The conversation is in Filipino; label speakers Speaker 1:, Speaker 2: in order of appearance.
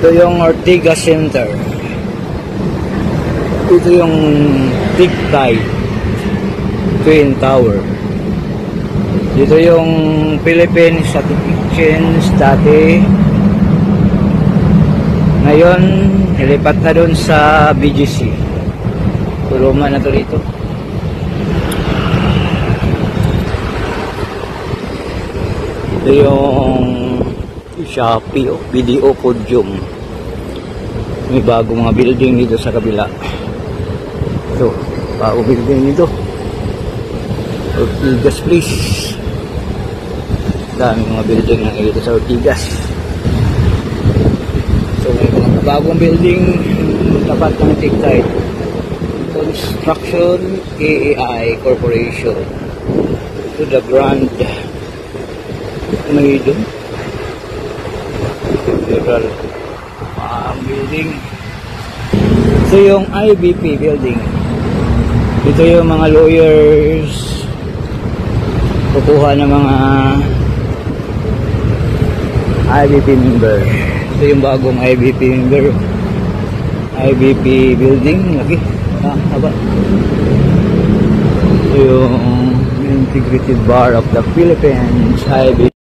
Speaker 1: Ito yung Ortigas Center. Ito yung Tigtay Twin Tower. Dito yung Philippine Static Exchange dati. Ngayon, nilipat na doon sa BGC. Tulungan na to dito. Ito yung Shopee o BDO Podium. May bagong mga building dito sa kabila. Ito, bagong building dito. Ortigas Place. Dami mga building na dito sa Ortigas. So may mga bagong building tapat ng Tigtay. Construction AAI Corporation. Ito the Grand may doon. Federal building. Ito yung IBP building. Ito yung mga lawyers kukuha ng mga IBP member. Ito yung bagong IBP member. IBP building. Laki. Haba. Ito yung Integrated Bar of the Philippines. IBP.